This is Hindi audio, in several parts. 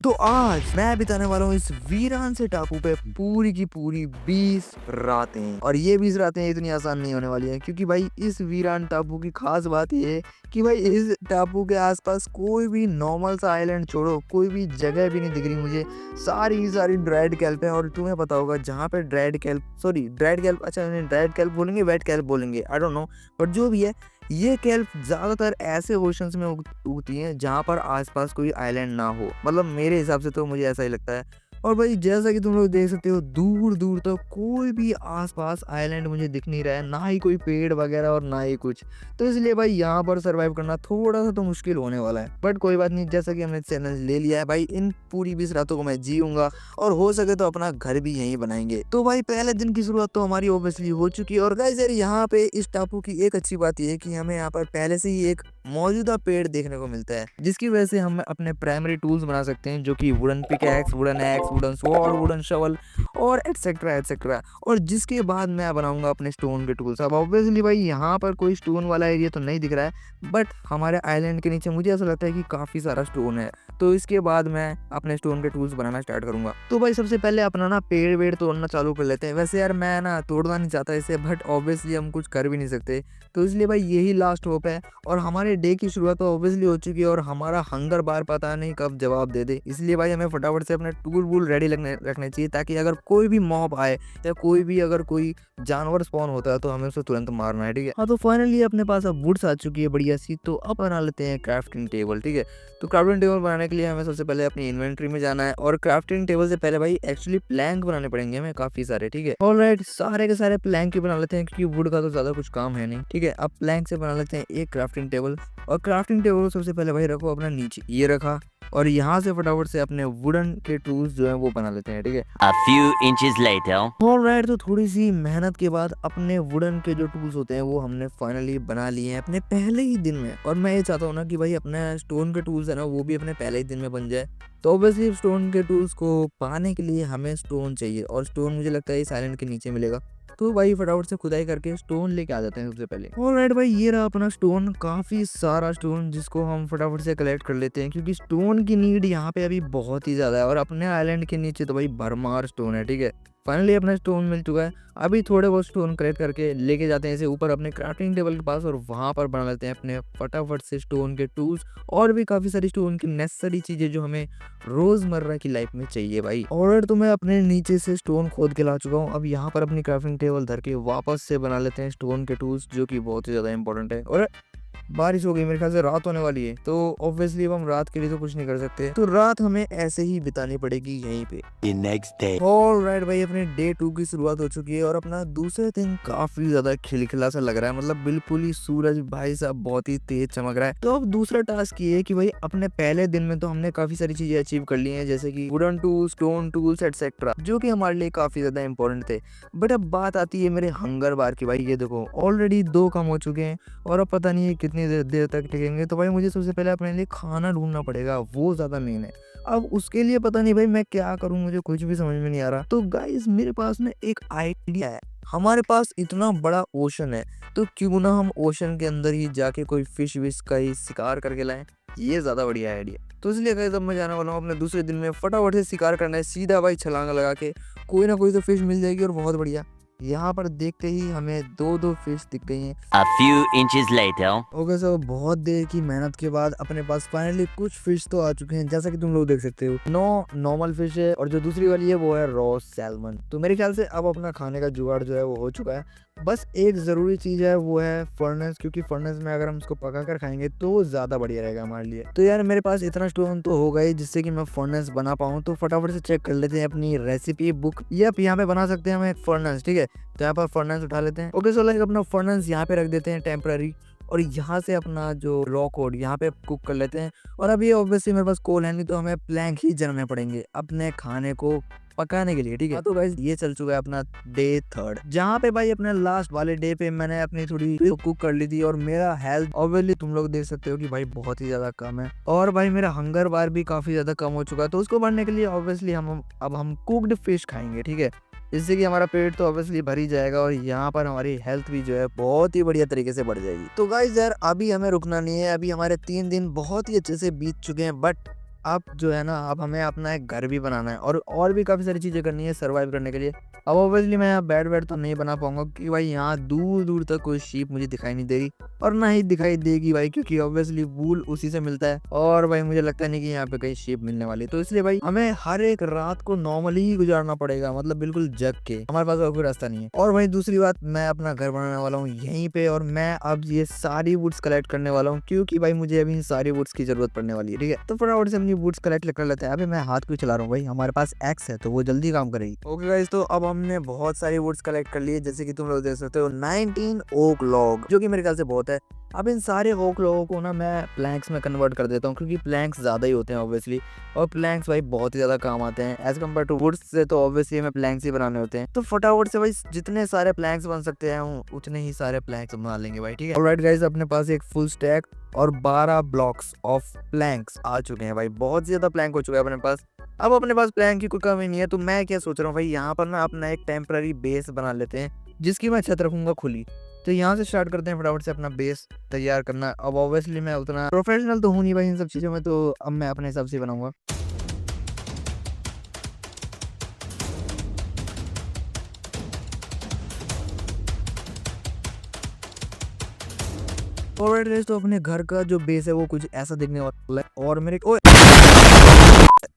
तो आज मैं बिताने वाला हूँ इस वीरान से टापू पे पूरी की पूरी 20 रातें। और ये 20 रातें इतनी आसान नहीं होने वाली हैं, क्योंकि भाई इस वीरान टापू की खास बात ये है कि भाई इस टापू के आसपास कोई भी नॉर्मल सा आइलैंड छोड़ो, कोई भी जगह भी नहीं दिख रही मुझे। सारी ड्राइड कैल्प है। और तुम्हें पता होगा जहाँ पे ड्राइड कैल्प, अच्छा ड्राइड कैल्प बोलेंगे, वेट कैल्प बोलेंगे, आई डोंट नो, बट जो भी है, ये केल्प ज्यादातर ऐसे ओशंस में उगती हैं जहाँ पर आसपास कोई आइलैंड ना हो। मतलब मेरे हिसाब से तो मुझे ऐसा ही लगता है। और भाई जैसा कि तुम लोग देख सकते हो, दूर दूर तक कोई भी आसपास आइलैंड मुझे दिख नहीं रहा है, ना ही कोई पेड़ वगैरह और ना ही कुछ। तो इसलिए भाई यहाँ पर सरवाइव करना थोड़ा सा तो मुश्किल होने वाला है, बट कोई बात नहीं। जैसा कि हमने चैलेंज ले लिया है भाई, इन पूरी 20 रातों को मैं जीऊंगा और हो सके तो अपना घर भी यहीं बनाएंगे। तो भाई पहले दिन की शुरुआत तो हमारी ऑब्वियसली हो चुकी है। और गाइस यार, यहाँ पे इस टापू की एक अच्छी बात ये है कि हमें यहाँ पर पहले से ही एक मौजूदा पेड़ देखने को मिलता है, जिसकी वजह से हम अपने प्राइमरी टूल्स बना सकते हैं, जो कि wooden pickaxe, wooden x, wooden sword, wooden shovel और एटसेट्रा एटसेट्रा। और जिसके बाद मैं बनाऊंगा अपने स्टोन के टूल्स। अब ऑब्वियसली भाई यहाँ पर कोई स्टोन वाला एरिया तो नहीं दिख रहा है, बट हमारे आइलैंड के नीचे मुझे ऐसा लगता है कि काफी सारा स्टोन है। तो इसके बाद मैं अपने स्टोन के टूल्स बनाना स्टार्ट करूंगा। तो भाई सबसे पहले अपना ना पेड़ वेड़ तोड़ना चालू कर लेते हैं। वैसे यार मैं ना तोड़ना नहीं चाहता इसे, बट ऑब्वियसली हम कुछ कर भी नहीं सकते, तो इसलिए भाई यही लास्ट होप है। और हमारे डे की शुरुआत तो ऑब्वियसली हो चुकी है, और हमारा हंगर बार पता नहीं कब जवाब दे दे। इसलिए भाई हमें फटाफट से अपने टूल वूल रेडी रखने चाहिए, ताकि अगर कोई भी मॉब आए या अगर कोई जानवर स्पॉन होता है तो हमें उसे तुरंत मारना है, ठीक है। हाँ, तो फाइनली अपने पास अब वुड्स आ चुकी है बढ़िया सी। तो अब बना लेते हैं क्राफ्टिंग टेबल, ठीक है। तो क्राफ्टिंग टेबल बनाने के लिए हमें सबसे पहले अपनी इन्वेंट्री में जाना है, और क्राफ्टिंग टेबल से पहले भाई एक्चुअली प्लैंक बनाने पड़ेंगे हमें काफी सारे, ठीक है। ऑलराइट, सारे के सारे प्लैंक ही बना लेते हैं, क्योंकि वुड का तो ज्यादा कुछ काम है नहीं, ठीक है। अब प्लैंक से बना लेते हैं एक क्राफ्टिंग टेबल। और क्राफ्टिंग टेबल सबसे पहले भाई रखो अपना नीचे, ये रखा। और यहाँ से फटाफट से अपने वुडन के टूल्स जो है वो बना लेते हैं, ठीक है। A few inches later. Alright, तो थोड़ी सी मेहनत के बाद अपने वुडन के जो टूल्स होते हैं वो हमने फाइनली बना लिए हैं अपने पहले ही दिन में। और मैं ये चाहता हूँ ना कि भाई अपने स्टोन के टूल्स है ना, वो भी अपने पहले ही दिन में बन जाए। तो ऑब्वियसली स्टोन के टूल्स को पाने के लिए हमें स्टोन चाहिए, और स्टोन मुझे लगता है इस आइलैंड के नीचे मिलेगा। तो भाई फटाफट से खुदाई करके स्टोन लेके आ जाते हैं सबसे पहले। ऑलराइट भाई, ये रहा अपना स्टोन, काफी सारा स्टोन, जिसको हम फटाफट से कलेक्ट कर लेते हैं, क्योंकि स्टोन की नीड यहाँ पे अभी बहुत ही ज्यादा है। और अपने आइलैंड के नीचे तो भाई भरमार स्टोन है, ठीक है। फाइनली अपना स्टोन मिल चुका है। अभी थोड़े बहुत स्टोन कलेक्ट करके लेके जाते हैं इसे ऊपर अपने क्राफ्टिंग टेबल के पास, और वहां पर बना लेते हैं अपने फटाफट से स्टोन के टूल्स और भी काफी सारी स्टोन की नेसेसरी चीजें जो हमें रोजमर्रा की लाइफ में चाहिए भाई। और तो मैं अपने नीचे से स्टोन खोद के ला चुका हूँ। अब यहाँ पर अपनी क्राफ्टिंग टेबल धर के वापस से बना लेते हैं स्टोन के टूल्स, जो कि बहुत ही ज्यादा इंपॉर्टेंट है। और बारिश हो गई, मेरे ख्याल से रात होने वाली है, तो ऑब्वियसली अब हम रात के लिए तो कुछ नहीं कर सकते, तो रात हमें ऐसे ही बितानी पड़ेगी यहीं पे। The next day. ऑलराइट भाई, अपने डे 2 की शुरुआत हो चुकी है, और अपना दूसरे दिन काफी ज्यादा खिलखिला सा लग रहा है। मतलब बिल्कुल ही सूरज भाई साहब बहुत ही तेज चमक रहा है। तो अब दूसरा टास्क ये है कि भाई अपने पहले दिन में तो हमने काफी सारी चीजें अचीव कर ली हैं, जैसे कि wooden tools, stone tools etcetera, जो कि हमारे लिए काफी ज्यादा इंपॉर्टेंट थे। बट अब बात आती है मेरे हंगर बार की। भाई ये देखो, ऑलरेडी 2 कम हो चुके हैं, और अब पता नहीं है कितनी देर तक टिकेंगे। तो भाई मुझे सबसे पहले अपने लिए खाना ढूंढना पड़ेगा, वो ज्यादा मेन है। अब उसके लिए पता नहीं भाई मैं क्या करूं, मुझे कुछ भी समझ में नहीं आ रहा। तो गाइस मेरे पास ना एक आइडिया है। हमारे पास इतना बड़ा ओशन है, तो क्यों ना हम ओशन के अंदर ही जाके कोई फिश विश का ही शिकार करके लाएं। ये ज्यादा बढ़िया आइडिया। तो इसलिए गाइस अब मैं जाने वाला हूँ अपने दूसरे दिन में फटाफट से शिकार करना है, सीधा भाई छलांग लगा के कोई ना कोई तो फिश मिल जाएगी, और बहुत बढ़िया। यहाँ पर देखते ही हमें 2-2 फिश दिख गई हैं। A few inches later. Okay sir, बहुत देर की मेहनत के बाद अपने पास फाइनली कुछ फिश तो आ चुके हैं, जैसा कि तुम लोग देख सकते हो। 9 नॉर्मल फिश है, और जो दूसरी वाली है वो है रॉ सैल्मन। तो मेरे ख्याल से अब अपना खाने का जुगाड़ जो है वो हो चुका है। बस एक जरूरी चीज है, वो है फर्नेस, क्योंकि फर्नेस में अगर हम इसको पका कर खाएंगे तो ज्यादा बढ़िया रहेगा हमारे लिए। तो यार मेरे पास इतना स्टोन तो हो गई जिससे कि मैं फर्नेस बना पाऊँ। तो फटाफट से चेक कर लेते हैं अपनी रेसिपी बुक। यप, यहाँ पे बना सकते हैं हम एक फर्नेस, ठीक है। तो यहाँ पर फर्नेस उठा लेते हैं। ओके सो लाइक अपना फर्नेस यहाँ पे रख देते हैं टेम्पररी, और यहाँ से अपना जो रॉ कोड यहाँ पे कुक कर लेते हैं। और अभी ऑब्वियसली मेरे पास कोल है नहीं, तो हमें प्लैंक ही जलाने पड़ेंगे अपने खाने को पकाने के लिए, ठीक है। तो गाइस ये चल चुका है अपना डे 3, जहाँ पे भाई अपने लास्ट वाले डे पे मैंने अपनी थोड़ी कुक कर ली थी, और मेरा हेल्थ ऑब्वियसली तुम लोग देख सकते हो कि भाई बहुत ही ज्यादा कम है। और भाई मेरा हंगर बार भी काफी ज्यादा कम हो चुका है। तो उसको बढ़ने के लिए ऑब्वियसली हम कुक्ड फिश खाएंगे, ठीक है। इससे कि हमारा पेट तो ऑब्वियसली भर ही जाएगा, और यहाँ पर हमारी हेल्थ भी जो है बहुत ही बढ़िया तरीके से बढ़ जाएगी। तो गाइस यार अभी हमें रुकना नहीं है। अभी हमारे 3 दिन बहुत ही अच्छे से बीत चुके हैं, बट अब जो है ना, अब हमें अपना एक घर भी बनाना है और भी काफ़ी सारी चीज़ें करनी है सर्वाइव करने के लिए। अब ऑब्वियसली मैं यहाँ बेड वेड तो नहीं बना पाऊँगा क्योंकि भाई यहाँ दूर-दूर तक कोई शीप मुझे दिखाई नहीं दे रही और ना ही दिखाई देगी भाई, क्योंकि ऑब्वियसली वूल उसी से मिलता है और भाई मुझे लगता नहीं कि यहाँ पे कहीं शीप मिलने वाली है। तो इसलिए भाई हमें हर एक रात को नॉर्मली ही गुजारना पड़ेगा, मतलब बिल्कुल जग के, हमारे पास और कोई रास्ता नहीं है। और भाई दूसरी बात, मैं अपना घर बनाने वाला हूँ यहीं पे और मैं अब ये सारी वुड्स कलेक्ट करने वाला हूँ क्योंकि भाई मुझे अभी इन सारी वुड्स की जरूरत पड़ने वाली है। ठीक है, तो फटाफट से अपनी वुड्स कलेक्ट कर लेते हैं। अभी मैं हाथ क्यों चला रहा हूँ भाई, हमारे पास एक्स है तो वो जल्दी काम करेगी। ओके गाइस, तो अब हमने बहुत सारी वुड्स कलेक्ट कर लिए, जैसे कि तुम लोग देख सकते हो 19 ओक लॉग, जो कि मेरे ख्याल से बहुत है। अब इन सारे ओक लोगों को ना मैं प्लैंक्स में कन्वर्ट कर देता हूँ क्योंकि प्लैंक्स ज़्यादा ही होते हैं ऑब्वियसली, और प्लैंक्स भाई बहुत ही ज़्यादा काम आते हैं एज कम्पेयर टू वुड्स से। तो ऑब्वियसली हमें प्लैंक्स ही बनाने होते हैं, तो फटाफट से भाई जितने सारे प्लैंक्स बन सकते हैं उतने ही सारे प्लैंक्स बना लेंगे भाई। ठीक है, ऑलराइट गाइस, अपने पास एक फुल स्टैक और 12 ब्लॉक्स ऑफ प्लैंक्स आ चुके हैं भाई, बहुत ज़्यादा प्लैंक हो चुका है अपने पास। अब अपने पास प्लैंक की कोई कमी नहीं है, तो मैं क्या सोच रहा हूँ भाई, यहाँ पर ना अपना एक टेम्पररी बेस बना लेते हैं जिसकी मैं छत रखूंगा खुली। तो यहाँ से स्टार्ट करते हैं फटाफट से अपना बेस तैयार करना। अब ऑब्वियसली मैं उतना प्रोफेशनल तो हूँ नहीं भाई इन सब चीज़ों में, तो अब मैं अपने हिसाब से बनाऊंगा। ऑलराइट गाइस, तो अपने घर का जो बेस है वो कुछ ऐसा दिखने वाला है और मेरे ओए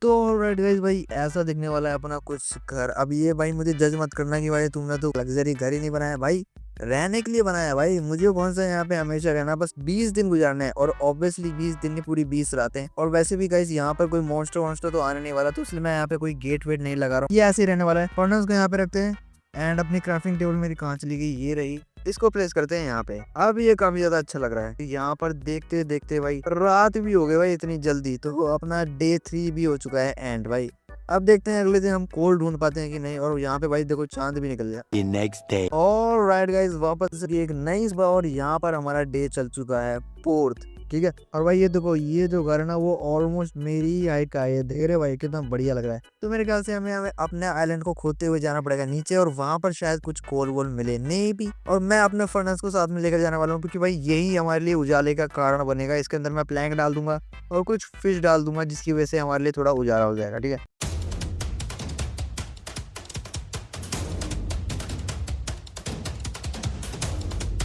तो ऑलराइट गाइस भाई ऐसा दिखने वाला है अपना कुछ घर। अब ये भाई मुझे जज मत करना कि भाई तुमने तो लग्जरी घर ही नहीं बनाया भाई, रहने के लिए बनाया है भाई। मुझे कौन सा यहाँ पे हमेशा रहना, बस 20 दिन गुजारना है और ऑब्वियसली 20 दिन नहीं पूरी 20 रातें। और वैसे भी गाइस यहाँ पर कोई मॉन्स्टर वॉन्स्टर तो आने नहीं वाला, तो इसलिए मैं यहाँ पे कोई गेट वेट नहीं लगा रहा हूँ, ये ऐसे ही रहने वाला है। फर्नेस को यहाँ पे रखते हैं एंड अपनी क्राफ्टिंग टेबल मेरी कहाँ चली गई, ये रही, इसको प्लेस करते हैं यहाँ पे। अब ये काफी ज्यादा अच्छा लग रहा है। यहाँ पर देखते देखते भाई रात भी हो गई भाई इतनी जल्दी, तो अपना डे 3 भी हो चुका है एंड भाई अब देखते हैं अगले दिन हम कोल ढूंढ पाते हैं कि नहीं। और यहाँ पे भाई देखो चांद भी निकल गया। The next day. Alright guys, वापस से एक नई सुबह और यहाँ पर हमारा डे चल चुका है 4th। ठीक है, और भाई ये देखो ये जो घर है ना वो ऑलमोस्ट मेरी ही हाइट का है, देख रहे हो भाई कितना बढ़िया लग रहा है। तो मेरे ख्याल से हमें अपने आइलैंड को खोदते हुए जाना पड़ेगा नीचे और वहां पर शायद कुछ कोल वोल मिले नहीं भी। और मैं अपने फर्नेस को साथ में लेकर जाने वाला हूँ क्योंकि भाई यही हमारे लिए उजाले का कारण बनेगा। इसके अंदर मैं प्लैंक डाल दूंगा और कुछ फिश डाल दूंगा जिसकी वजह से हमारे लिए थोड़ा उजाला हो जाएगा। ठीक है,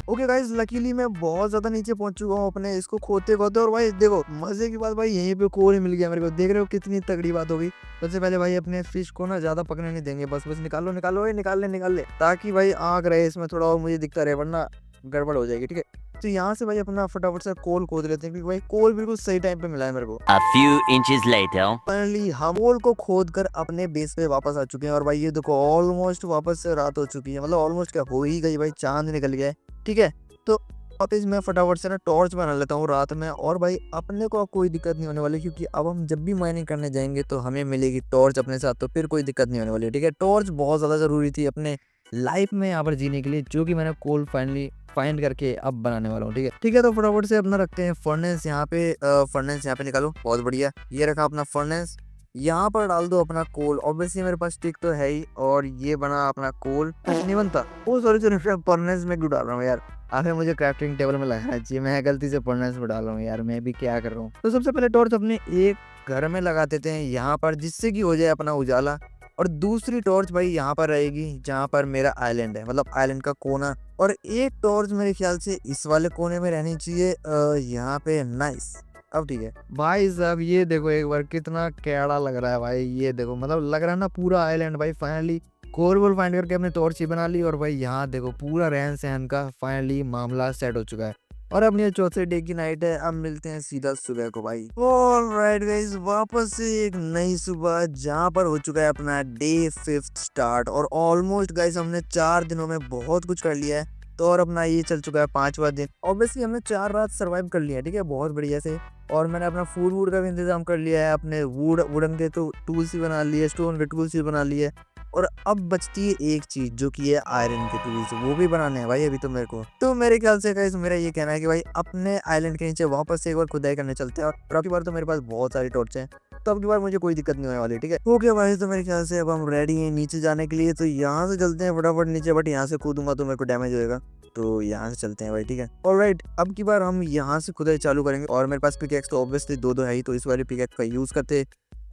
ओके गाइस, लकीली मैं बहुत ज्यादा नीचे पहुंच चुका हूँ अपने इसको खोदते खोदते। और भाई देखो मजे की बात भाई यहीं पे कोल ही मिल गया मेरे को, देख रहे हो कितनी तगड़ी बात हो गई। सबसे पहले भाई अपने फिश को ना ज्यादा पकने नहीं देंगे, बस निकालो निकालो निकाल ले ताकि भाई आग रहे इसमें थोड़ा और मुझे दिखता रहे, वरना गड़बड़ हो जाएगी। ठीक है, तो यहाँ से भाई अपना फटाफट से कोल खोद लेते हैं क्योंकि भाई कोल बिल्कुल सही टाइम पे मिला है मेरे को। A few inches later. Finally हम कोल को खोद कर अपने बेस पे वापस आ चुके हैं और भाई ये देखो ऑलमोस्ट वापस से रात हो चुकी है, मतलब ऑलमोस्ट क्या हो ही गई भाई, चांद निकल गया है। ठीक है, तो वापस मैं फटाफट से ना टॉर्च बना लेता हूँ रात में और भाई अपने को अब कोई दिक्कत नहीं होने वाली क्योंकि अब हम जब भी माइनिंग करने जाएंगे तो हमें मिलेगी टॉर्च अपने साथ, तो फिर कोई दिक्कत नहीं होने वाली। ठीक है, टॉर्च बहुत ज़्यादा ज़रूरी थी अपने लाइफ में यहाँ पर जीने के लिए, जो कि मैंने कोल फाइनली फाइंड करके अब बनाने वाला हूँ। ठीक है, तो फटाफट से अपना रखते हैं फर्नेस यहाँ पे। फर्नेस यहाँ पे निकालो, बहुत बढ़िया, ये रखा अपना फर्नेस। यहाँ पर डाल दो अपना कोल, ऑब्वियसली मेरे पास स्टिक तो है ही, और ये बना अपना कोल नहीं बनता। ओ सॉरी फर्नेस में क्यों डाल रहा हूँ यार, आखिर मुझे क्राफ्टिंग टेबल में लगाना चाहिए, मैं गलती से फर्नेस में डाल रहा हूँ यार, मैं भी क्या कर रहा हूँ। तो सबसे पहले टॉर्च अपने एक घर में लगा देते हैं यहाँ पर, जिससे कि हो जाए अपना उजाला। और दूसरी टॉर्च भाई यहाँ पर रहेगी जहाँ पर मेरा आइलैंड है, मतलब आइलैंड का कोना। और एक टॉर्च मेरे ख्याल से इस वाले कोने में रहनी चाहिए यहाँ पे। नाइस, अब ठीक है भाई साहब, ये देखो एक बार कितना कैड़ा लग रहा है भाई, ये देखो मतलब लग रहा है ना पूरा आइलैंड भाई फाइनली कोल वोल फाइंड करके अपने टॉर्च ही बना ली। और भाई यहाँ देखो पूरा रहन सहन का फाइनली मामला सेट हो चुका है। और अब ये चौथे डे की नाइट है, अब मिलते हैं सीधा सुबह को भाई। ऑलराइट गाइस, वापस से एक नई सुबह जहाँ पर हो चुका है अपना डे 5th स्टार्ट। और ऑलमोस्ट गाइस हमने 4 दिनों में बहुत कुछ कर लिया है, तो और अपना ये चल चुका है 5वां दिन। ऑब्वियसली हमने 4 रात सर्वाइव कर लिया है, ठीक है, बहुत बढ़िया से। और मैंने अपना फूड वूड का भी इंतजाम कर लिया है, अपने वुडन के तो टूल्स भी बना लिए, स्टोन के टूल्स भी बना लिए। और अब बचती है एक चीज जो कि है आयरन के टूल्स, वो भी बनाने हैं भाई अभी तो मेरे को। तो मेरे ख्याल से गाइस मेरा ये कहना है कि भाई अपने आइलैंड के नीचे वापस से एक बार खुदाई करने चलते हैं। और अब की बार तो मेरे पास बहुत सारी टॉर्च हैं, तो अब की बार मुझे कोई दिक्कत नहीं होने वाली। ठीक है, ओके भाई, तो मेरे ख्याल से अब हम रेडी हैं नीचे जाने के लिए। तो यहाँ से चलते हैं फटाफट नीचे, बट यहाँ से कूदूंगा तो मेरे को डैमेज होएगा, तो यहाँ से चलते हैं भाई, ठीक है। ऑलराइट, अब की बार हम यहाँ से खुदाई चालू करेंगे और मेरे पास पिकेक्स तो ऑब्वियसली दो है ही, तो इस वाले पिकेक्स का यूज करते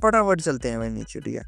फटाफट चलते हैं भाई नीचे, ठीक है।